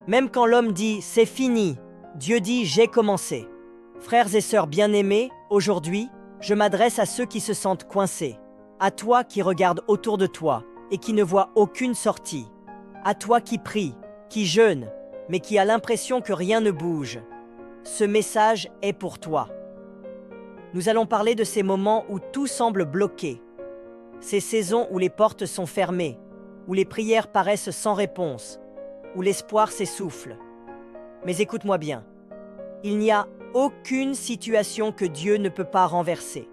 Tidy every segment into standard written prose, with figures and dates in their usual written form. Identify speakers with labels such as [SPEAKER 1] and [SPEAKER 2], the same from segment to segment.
[SPEAKER 1] Même quand l'homme dit « c'est fini », Dieu dit « j'ai commencé ». Frères et sœurs bien-aimés, aujourd'hui, je m'adresse à ceux qui se sentent coincés, à toi qui regardes autour de toi et qui ne vois aucune sortie, à toi qui prie, qui jeûne, mais qui a l'impression que rien ne bouge. Ce message est pour toi. Nous allons parler de ces moments où tout semble bloqué, ces saisons où les portes sont fermées, où les prières paraissent sans réponse, où l'espoir s'essouffle. Mais écoute-moi bien, il n'y a aucune situation que Dieu ne peut pas renverser.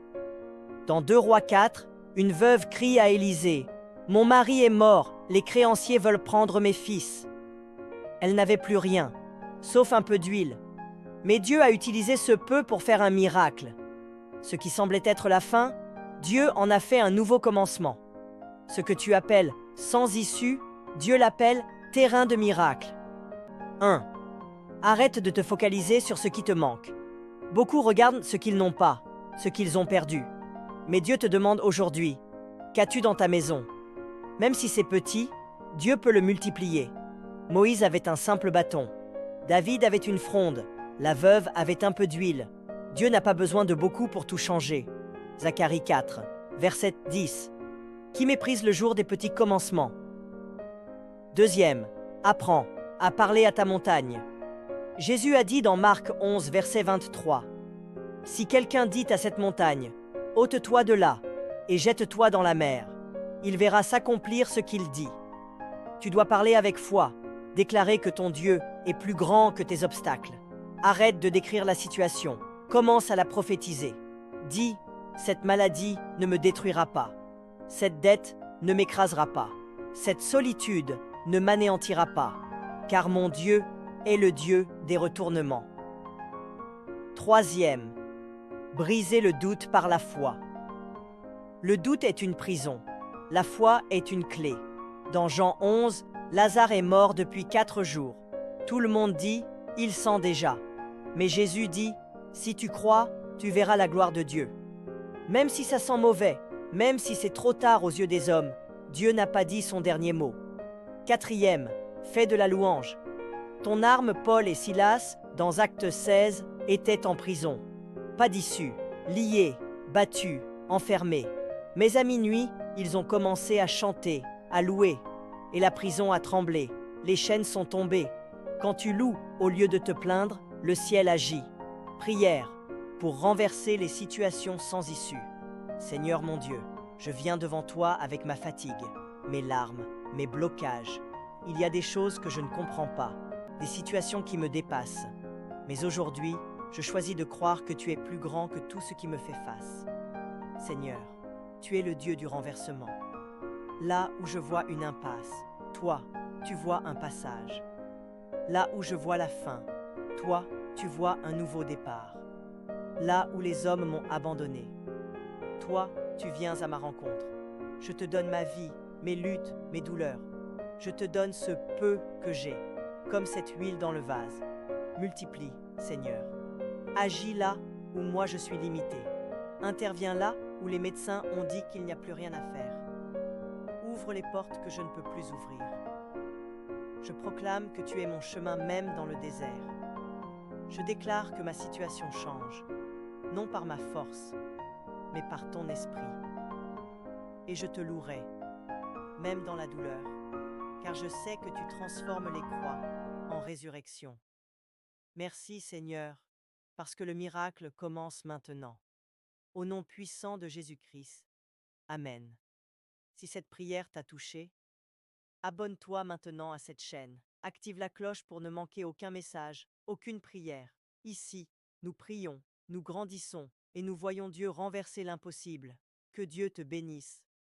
[SPEAKER 1] Dans 2 Rois 4, une veuve crie à Élisée « Mon mari est mort, les créanciers veulent prendre mes fils. » Elle n'avait plus rien, sauf un peu d'huile. Mais Dieu a utilisé ce peu pour faire un miracle. Ce qui semblait être la fin, Dieu en a fait un nouveau commencement. Ce que tu appelles sans issue, Dieu l'appelle terrain de miracle. 1. Arrête de te focaliser sur ce qui te manque. Beaucoup regardent ce qu'ils n'ont pas, ce qu'ils ont perdu. Mais Dieu te demande aujourd'hui, qu'as-tu dans ta maison? Même si c'est petit, Dieu peut le multiplier. Moïse avait un simple bâton. David avait une fronde. La veuve avait un peu d'huile. Dieu n'a pas besoin de beaucoup pour tout changer. Zacharie 4, verset 10. Qui méprise le jour des petits commencements? 2. Apprends à parler à ta montagne. Jésus a dit dans Marc 11, verset 23, « Si quelqu'un dit à cette montagne, « ôte-toi de là, et jette-toi dans la mer », il verra s'accomplir ce qu'il dit. » Tu dois parler avec foi, déclarer que ton Dieu est plus grand que tes obstacles. Arrête de décrire la situation, commence à la prophétiser. Dis, « Cette maladie ne me détruira pas. Cette dette ne m'écrasera pas. Cette solitude ne m'anéantira pas, car mon Dieu est le Dieu des retournements. » 3. Briser le doute par la foi. Le doute est une prison. La foi est une clé. Dans Jean 11, Lazare est mort depuis 4 jours. Tout le monde dit, il sent déjà. Mais Jésus dit, si tu crois, tu verras la gloire de Dieu. Même si ça sent mauvais, même si c'est trop tard aux yeux des hommes, Dieu n'a pas dit son dernier mot. 4. Fais de la louange. Ton arme, Paul et Silas, dans Actes 16, étaient en prison. Pas d'issue, liés, battus, enfermés. Mais à minuit, ils ont commencé à chanter, à louer. Et la prison a tremblé, les chaînes sont tombées. Quand tu loues, au lieu de te plaindre, le ciel agit. Prière, pour renverser les situations sans issue. Seigneur mon Dieu, je viens devant toi avec ma fatigue, mes larmes, mes blocages. Il y a des choses que je ne comprends pas, des situations qui me dépassent. Mais aujourd'hui, je choisis de croire que tu es plus grand que tout ce qui me fait face. Seigneur, tu es le Dieu du renversement. Là où je vois une impasse, toi, tu vois un passage. Là où je vois la fin, toi, tu vois un nouveau départ. Là où les hommes m'ont abandonné, toi, tu viens à ma rencontre. Je te donne ma vie, mes luttes, mes douleurs. Je te donne ce peu que j'ai, comme cette huile dans le vase. Multiplie, Seigneur. Agis là où moi je suis limité. Interviens là où les médecins ont dit qu'il n'y a plus rien à faire. Ouvre les portes que je ne peux plus ouvrir. Je proclame que tu es mon chemin même dans le désert. Je déclare que ma situation change, non par ma force, mais par ton esprit. Et je te louerai, même dans la douleur, car je sais que tu transformes les croix en résurrection. Merci Seigneur, parce que le miracle commence maintenant. Au nom puissant de Jésus-Christ. Amen. Si cette prière t'a touché, abonne-toi maintenant à cette chaîne. Active la cloche pour ne manquer aucun message, aucune prière. Ici, nous prions, nous grandissons et nous voyons Dieu renverser l'impossible. Que Dieu te bénisse.